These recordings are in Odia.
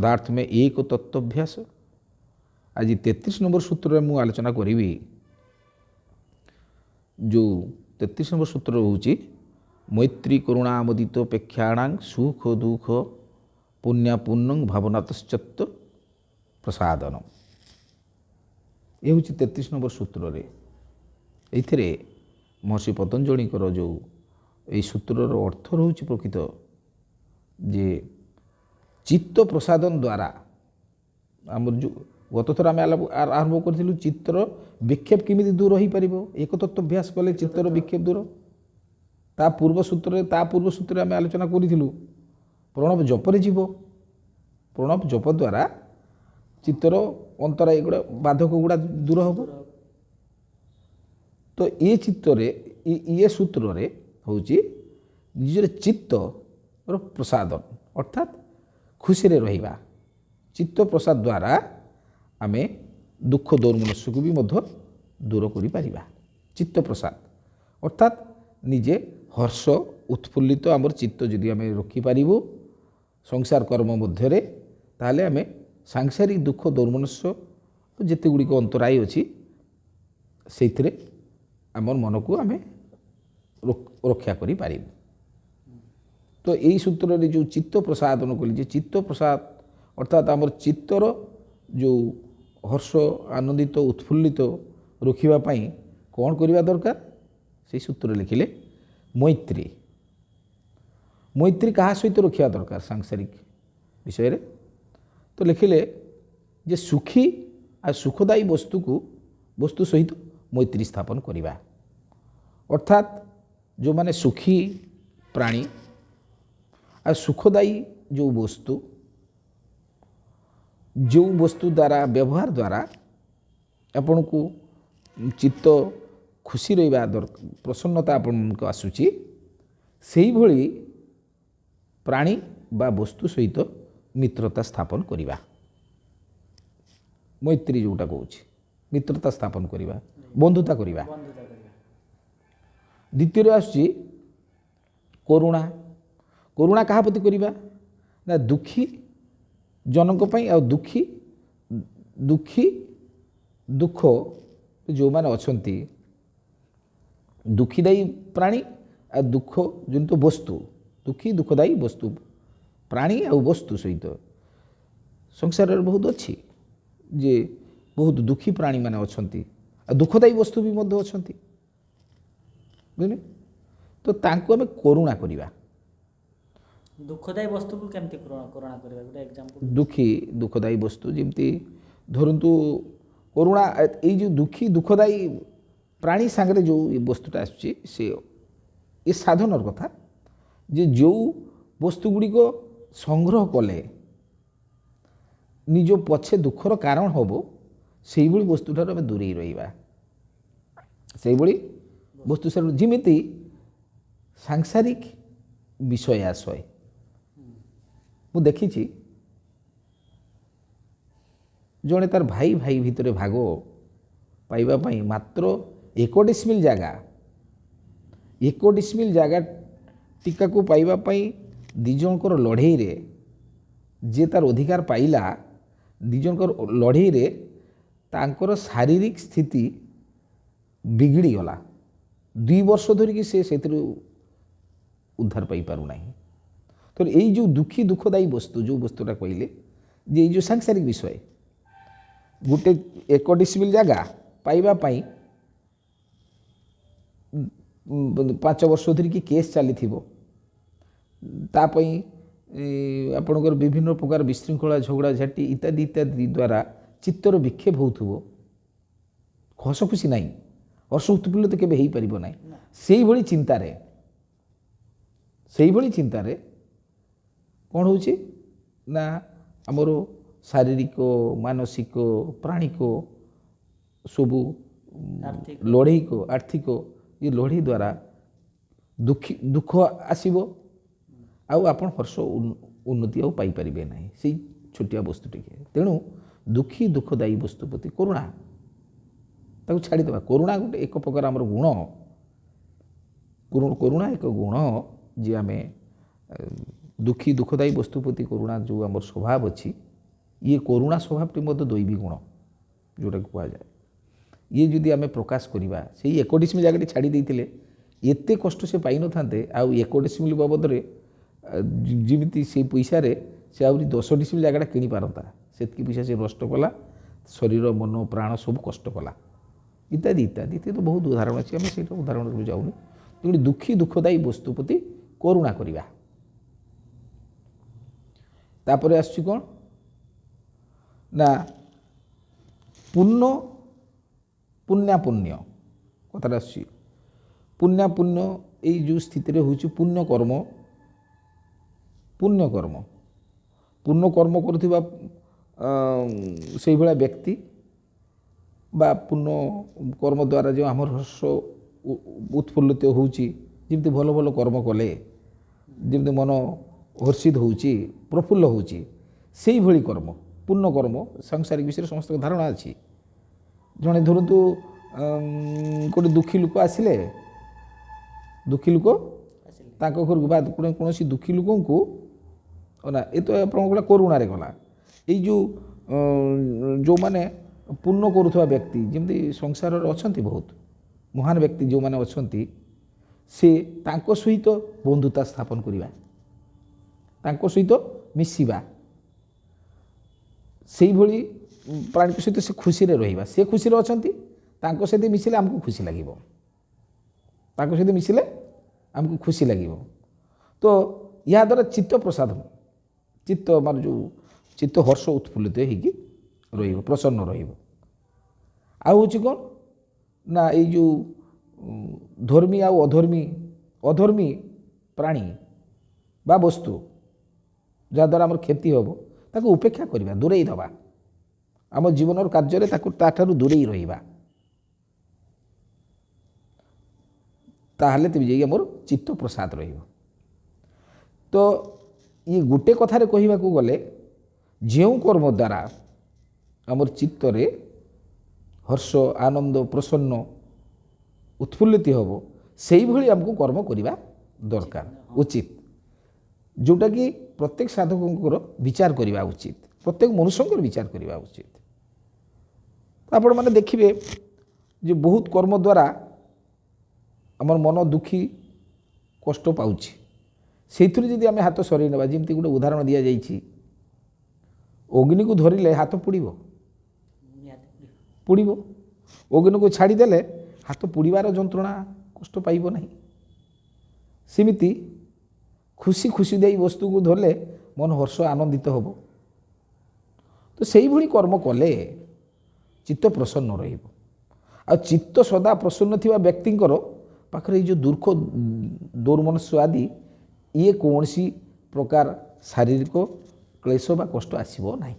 पदार्थ में एक तत्वाभ्यास। आज 33 नंबर सूत्र में आलोचना करी जो 33 नंबर सूत्र हूँ मैत्री करुणा मुदित अपेक्षाणां सुख दुख पुण्य पुण्यं भावनातश्चत्त प्रसादन। ये हूँ 33 नंबर सूत्र रे। एथिरे महर्षि पतंजलिकर जो यही सूत्रर अर्थ रहुछि प्रकृत जे चित्त प्रसादन द्वारा आमर जो गत थर आम आरंभ करूँ चित्तर विक्षेप किमिति दूर हो पार एक तत्वाभ्यास कले चित्तर विक्षेप दूर। ता पूर्व सूत्र आम आलोचना करूँ प्रणव जपरे जीव प्रणव जप द्वारा चित्तर अंतरा एगुड़ा बाधक गुड़ा दूर हम। तो ये चित्तरे ये सूत्र रे होची निजर चित्त प्रसादन अर्थात खुशी रे रहिबा। चित्त प्रसाद द्वारा आमे दुख दौर्मनस्यु को भी मध्य दूर करि परिबा। चित्त प्रसाद अर्थात निजे हर्ष उत्फुल्लित आमर चित्त जदि आमे रखि पारिबु संसार कर्म मध्य रे ताले आमे सांसारिक दुख दौर्मनस्य जेते गुड़िक अंतराय अच्छी से आमर मन को आमे रक्षा करि पारिबु। तो यही सूत्र रे जो चित्त प्रसादन कले चित्त प्रसाद अर्थात आमर चित्तर जो हर्ष आनंदित उत्फुल्लित रखिबा पई कौन करिबा दरकार से सूत्र लिखिले मैत्री। मैत्री कहा सहित रखिबा दरकार सांसारिक विषय रे तो लिखिले जे सुखी आ सुखदायी वस्तु सहित मैत्री स्थापन करिबा। अर्थात जो माने सुखी प्राणी आ सुखदायी जो वस्तु द्वारा व्यवहार द्वारा आपण को चित्त खुशी रहिबा प्रसन्नता आपण को आसुची सेही भली प्राणी बा वस्तु सहित मित्रता स्थापन करिबा। मैत्री जोटा कहूँ मित्रता स्थापन करिबा बंधुता करिबा। द्वितीय आसुची करुणा। करुणा कहा प्रति करिबा ना दुखी जनक पई आ दुखी दुख जो माने अछंती दुखीदायी प्राणी आ दुख जंतु वस्तु दुखी दुखदायी वस्तु प्राणी आ वस्तु सहित संसार बहुत अच्छी जे बहुत दुखी प्राणी माने अछंती आ दुखदायी वस्तु भी मध्य अछंती बुझले। तो तांको हमें करुणा करिबा। दुखदायी वस्तु को केमती करुणा करिबा गोटे एग्जांपल दुखी दुखदायी वस्तु जेमती धरंतु करुणा ये जो दुखी दुखदायी प्राणी सांगरे जो वस्तुटा आसुची से ये साधनर कथा जे जो वस्तु गुड़ी को संग्रह कले निज पछे दुखर कारण हम से वस्तु ठार आम दूरे रहिबा। से वस्तु से जिमिति सांसारिक विषय आशय मु देखी जड़े तार भाई भाई भितर भाग पाइबा पई मात्र 1 डिसमिल जगह टीका को पाइबा पई दिजणकर लड़ई रे जे तार अधिकार पाइला दिजणकर लड़ई रे तांकर शारीरिक स्थिति बिगड़ी गला 2 वर्ष धरिकी से उद्धार पाई पारु नाही। तो यही जो दुखी दुखदायी वस्तु जो वस्तुटा कहले जे जो सांसारिक विषय गोटे 1 डिसमिल जगह पाइबा पई 5 वर्ष धरिकी केस चली तापई आपणकर विभिन्न प्रकार विशृंखला झगड़ा झाटी इत्यादि इत्यादि द्वारा चित्तर विक्षेप होउथबो हस खुशी नाई हर्ष उत्फुल्लित केबे हेई परिबो नाई। सेही भली चिंतारे कौन होची ना आमर शारीरिक मानसिक प्राणिक सबू लड़ई को आर्थिक ये लड़ई द्वारा दुख आसीबो आउ आपण हर्ष उन्नति आउ पाई परिबे नाही से छोटिया वस्तु टिके। तेणु दुखी दुखदायी वस्तु प्रति करुणा ताको छाड़ी देबा। करुणा गोटे एक प्रकार आमर गुण करुणा एक गुण जे आमे दुखी दुखदायी वस्तु प्रति करुणा जो आमर स्वभाव अच्छी ଇଏ କରୁଣା ସ୍ୱଭାବଟି ମଧ୍ୟ ଦୈବୀ ଗୁଣ ଯେଉଁଟାକି କୁହାଯାଏ। ଇଏ ଯଦି ଆମେ ପ୍ରକାଶ କରିବା ସେଇ 1 ଡିସିମିଲ୍ ଜାଗାଟି ଛାଡ଼ି ଦେଇଥିଲେ ଏତେ କଷ୍ଟ ସେ ପାଇନଥାନ୍ତେ। ଆଉ 1 ଡିସିମିଲ୍ ବାବଦରେ ଯେମିତି ସେଇ ପଇସାରେ ସେ ଆହୁରି 10 ଡିସିମିଲ୍ ଜାଗାଟା କିଣିପାରନ୍ତା, ସେତିକି ପଇସା ସେ ନଷ୍ଟ କଲା, ଶରୀର ମନ ପ୍ରାଣ ସବୁ କଷ୍ଟ କଲା, ଇତ୍ୟାଦି ଇତ୍ୟାଦି ଇତ୍ୟାଦି ତ ବହୁତ ଉଦାହରଣ ଅଛି। ଆମେ ସେଇଟା ଉଦାହରଣକୁ ଯାଉନି। ତେଣୁ ଦୁଃଖୀ ଦୁଃଖଦାୟୀ ବସ୍ତୁ ପ୍ରତି କରୁଣା କରିବା। ତାପରେ ଆସୁଛି କ'ଣ ନା ପୁଣ୍ୟାପୁଣ୍ୟ କଥାଟା ଆସୁଛି। ପୁଣ୍ୟାପୁଣ୍ୟ ଏଇ ଯେଉଁ ସ୍ଥିତିରେ ହେଉଛି ପୁଣ୍ୟକର୍ମ କରୁଥିବା ସେଇଭଳିଆ ବ୍ୟକ୍ତି ବା ପୁଣ୍ୟ କର୍ମ ଦ୍ୱାରା ଯେଉଁ ଆମର ହର୍ଷ ଉତ୍ଫୁଲ୍ଲିତ ହେଉଛି, ଯେମିତି ଭଲ ଭଲ କର୍ମ କଲେ ଯେମିତି ମନ ହର୍ଷିତ ହେଉଛି, ପ୍ରଫୁଲ୍ଲ ହେଉଛି, ସେଇଭଳି କର୍ମ ପୁଣ୍ୟ କର୍ମ ସାଂସାରିକ ବିଷୟରେ ସମସ୍ତଙ୍କ ଧାରଣା ଅଛି। ଜଣେ ଧରନ୍ତୁ ଗୋଟେ ଦୁଃଖୀ ଲୋକ ଆସିଲେ, ତାଙ୍କ ଘରକୁ ବା କୌଣସି ଦୁଃଖୀ ଲୋକଙ୍କୁ ନା ଏ ତ ଆପଣଙ୍କ ଗୋଟେ କରୁଣାରେ ଗଲା। ଏଇ ଯେଉଁମାନେ ପୁଣ୍ୟ କରୁଥିବା ବ୍ୟକ୍ତି ଯେମିତି ସଂସାରରେ ଅଛନ୍ତି ବହୁତ ମହାନ ବ୍ୟକ୍ତି ଯେଉଁମାନେ ଅଛନ୍ତି, ସେ ତାଙ୍କ ସହିତ ବନ୍ଧୁତା ସ୍ଥାପନ କରିବା, ତାଙ୍କ ସହିତ ମିଶିବା, ସେଇଭଳି ପ୍ରାଣୀଙ୍କ ସହିତ ସେ ଖୁସିରେ ରହିବା। ସେ ଖୁସିରେ ଅଛନ୍ତି, ତାଙ୍କ ସହିତ ମିଶିଲେ ଆମକୁ ଖୁସି ଲାଗିବ, ତ ଏହାଦ୍ୱାରା ଚିତ୍ତ ପ୍ରସାଦ, ମାନେ ଯେଉଁ ଚିତ୍ତ ହର୍ଷ ଉତ୍ଫୁଲ୍ଲିତ ହେଇକି ରହିବ, ପ୍ରସନ୍ନ ରହିବ। ଆଉ ହେଉଛି କ'ଣ ନା ଏଇ ଯେଉଁ ଧର୍ମୀ ଆଉ ଅଧର୍ମୀ ପ୍ରାଣୀ ବା ବସ୍ତୁ ଯାହାଦ୍ୱାରା ଆମର କ୍ଷତି ହେବ, ତାକୁ ଉପେକ୍ଷା କରିବା, ଦୂରେଇ ଦେବା, ଆମ ଜୀବନର କାର୍ଯ୍ୟରେ ତାଠାରୁ ଦୂରେଇ ରହିବା। ତାହେଲେ ତେବେ ଯାଇକି ଆମର ଚିତ୍ତ ପ୍ରସାଦ ରହିବ। ତ ଇଏ ଗୋଟେ କଥାରେ କହିବାକୁ ଗଲେ ଯେଉଁ କର୍ମ ଦ୍ୱାରା ଆମର ଚିତ୍ତରେ ହର୍ଷ ଆନନ୍ଦ ପ୍ରସନ୍ନ ଉତ୍ଫୁଲ୍ଲିତ ହେବ, ସେଇଭଳି ଆମକୁ କର୍ମ କରିବା ଦରକାର, ଉଚିତ, ଯେଉଁଟାକି ପ୍ରତ୍ୟେକ ସାଧକଙ୍କର ବିଚାର କରିବା ଉଚିତ, ପ୍ରତ୍ୟେକ ମନୁଷ୍ୟଙ୍କର ବିଚାର କରିବା ଉଚିତ। ଆପଣମାନେ ଦେଖିବେ ଯେ ବହୁତ କର୍ମ ଦ୍ୱାରା ଆମର ମନ ଦୁଃଖୀ କଷ୍ଟ ପାଉଛି, ସେଇଥିରୁ ଯଦି ଆମେ ହାତ ସରେଇ ନେବା, ଯେମିତି ଗୋଟେ ଉଦାହରଣ ଦିଆଯାଇଛି, ଅଗ୍ନିକୁ ଧରିଲେ ହାତ ପୋଡ଼ିବ, ଅଗ୍ନିକୁ ଛାଡ଼ିଦେଲେ ହାତ ପୋଡ଼ିବାର ଯନ୍ତ୍ରଣା କଷ୍ଟ ପାଇବ ନାହିଁ। ସେମିତି ଖୁସି ଦେଇ ବସ୍ତୁକୁ ଧରିଲେ ମନ ହର୍ଷ ଆନନ୍ଦିତ ହେବ। ତ ସେଇଭଳି କର୍ମ କଲେ ଚିତ୍ତ ପ୍ରସନ୍ନ ରହିବ। ଆଉ ଚିତ୍ତ ସଦା ପ୍ରସନ୍ନ ଥିବା ବ୍ୟକ୍ତିଙ୍କର ପାଖରେ ଏଇ ଯେଉଁ ଦୁଃଖ ଦୌର୍ମନସ୍ୟ ଆଦି ଇଏ କୌଣସି ପ୍ରକାର ଶାରୀରିକ କ୍ଲେଶ ବା କଷ୍ଟ ଆସିବ ନାହିଁ।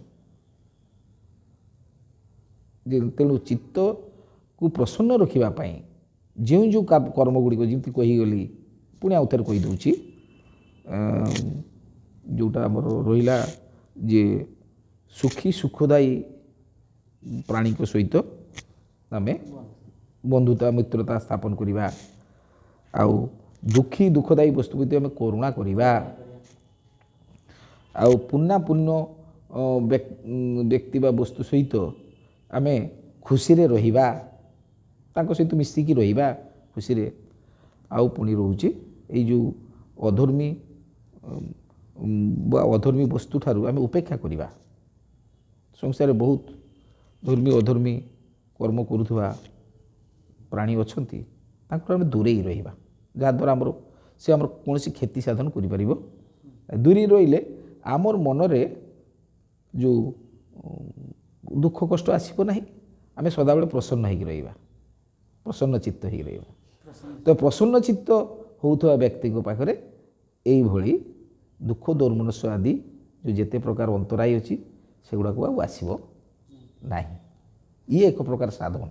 ତେଣୁ ଚିତ୍ତକୁ ପ୍ରସନ୍ନ ରଖିବା ପାଇଁ ଯେଉଁ କର୍ମ ଗୁଡ଼ିକ ଯେମିତି କହିଗଲି, ପୁଣି ଆଉ ଥରେ କହିଦେଉଛି, ଯେଉଁଟା ଆମର ରହିଲା ଯେ ସୁଖଦାୟୀ ପ୍ରାଣୀଙ୍କ ସହିତ ଆମେ ବନ୍ଧୁତା ମିତ୍ରତା ସ୍ଥାପନ କରିବା, ଆଉ ଦୁଃଖଦାୟୀ ବସ୍ତୁ ପ୍ରତି ଆମେ କରୁଣା କରିବା, ଆଉ ପୁଣ୍ୟ ବ୍ୟକ୍ତି ବା ବସ୍ତୁ ସହିତ ଆମେ ଖୁସିରେ ରହିବା, ତାଙ୍କ ସହିତ ମିଶିକି ରହିବା ଖୁସିରେ। ଆଉ ପୁଣି ରହୁଛି ଏଇ ଯେଉଁ ଅଧର୍ମୀ ବସ୍ତୁ ଠାରୁ ଆମେ ଉପେକ୍ଷା କରିବା। ସଂସାରରେ ବହୁତ ଅଧର୍ମୀ କର୍ମ କରୁଥିବା ପ୍ରାଣୀ ଅଛନ୍ତି, ତାଙ୍କର ଆମେ ଦୂରେଇ ରହିବା, ଯାହାଦ୍ୱାରା ସେ ଆମର କୌଣସି କ୍ଷତି ସାଧନ କରିପାରିବ। ଦୂରେଇ ରହିଲେ ଆମର ମନରେ ଯେଉଁ ଦୁଃଖ କଷ୍ଟ ଆସିବ ନାହିଁ, ଆମେ ସଦାବେଳେ ପ୍ରସନ୍ନ ହେଇକି ରହିବା, ପ୍ରସନ୍ନ ଚିତ୍ତ ହେଇକି ରହିବା। ତ ପ୍ରସନ୍ନ ଚିତ୍ତ ହେଉଥିବା ବ୍ୟକ୍ତିଙ୍କ ପାଖରେ ଏଇଭଳି ଦୁଃଖ ଦୌର୍ମନସ୍ୟ ଆଦି ଯେଉଁ ଯେତେ ପ୍ରକାର ଅନ୍ତରାୟ ଅଛି ସେଗୁଡ଼ାକୁ ଆଉ ଆସିବ ନାହିଁ। ଇଏ ଏକ ପ୍ରକାର ସାଧନ।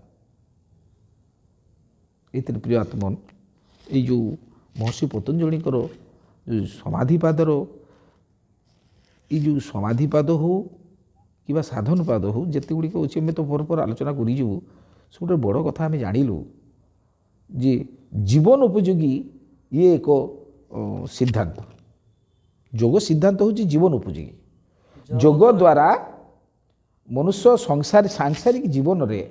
ଏଥିରେ ପ୍ରିୟ ଆତ୍ମନ, ଏଇ ଯେଉଁ ମହର୍ଷି ପତଞ୍ଜଳିଙ୍କର ଯେଉଁ ସମାଧିପାଦର ଏଇ ଯେଉଁ ସମାଧିପାଦ ହେଉ କିମ୍ବା ସାଧନପାଦ ହେଉ, ଯେତେ ଗୁଡ଼ିକ ଅଛି ଆମେ ତ ପରେ ଆଲୋଚନା କରିଯିବୁ। ସବୁଠାରୁ ବଡ଼ କଥା ଆମେ ଜାଣିଲୁ ଯେ ଜୀବନ ଉପଯୋଗୀ ଇଏ ଏକ ସିଦ୍ଧାନ୍ତ। ଯୋଗ ସିଦ୍ଧାନ୍ତ ହେଉଛି ଜୀବନ ଉପଯୋଗୀ। ଯୋଗ ଦ୍ୱାରା ମନୁଷ୍ୟ ସାଂସାରିକ ଜୀବନରେ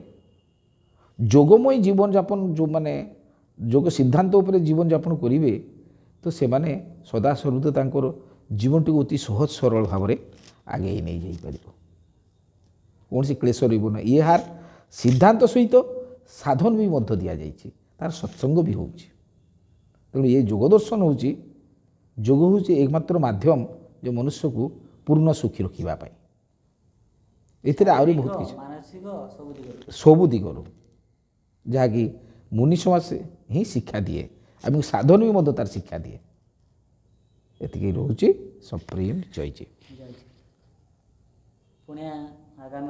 ଯୋଗମୟ ଜୀବନଯାପନ ଯେଉଁମାନେ ଯୋଗ ସିଦ୍ଧାନ୍ତ ଉପରେ ଜୀବନଯାପନ କରିବେ ତ ସେମାନେ ସଦାସର୍ବଦା ତାଙ୍କର ଜୀବନଟିକୁ ଅତି ସହଜ ସରଳ ଭାବରେ ଆଗେଇ ନେଇଯାଇପାରିବ, କୌଣସି କ୍ଲେଶ ରହିବ ନାହିଁ। ଏହାର ସିଦ୍ଧାନ୍ତ ସହିତ ସାଧନ ବି ମଧ୍ୟ ଦିଆଯାଇଛି, ତାର ସତ୍ସଙ୍ଗ ବି ହେଉଛି। ତେଣୁ ଏ ଯୋଗ ଦର୍ଶନ ହେଉଛି, ଯୋଗ ହେଉଛି ଏକମାତ୍ର ମାଧ୍ୟମ ଯେ ମନୁଷ୍ୟକୁ ପୂର୍ଣ୍ଣ ସୁଖୀ ରଖିବା ପାଇଁ। ଏଥିରେ ଆହୁରି ବହୁତ କିଛି ମାନସିକ ସବୁ ଦିଗରୁ ଯାହାକି ମୁନି ସମାଜ ହିଁ ଶିକ୍ଷା ଦିଏ ଏବଂ ସାଧନ ବି ମଧ୍ୟ ତାର ଶିକ୍ଷା ଦିଏ। ଏତିକି ରହୁଛି। ସପ୍ରେମ ଜୟ ଜୟ। ପୁଣି ଆଗାମୀ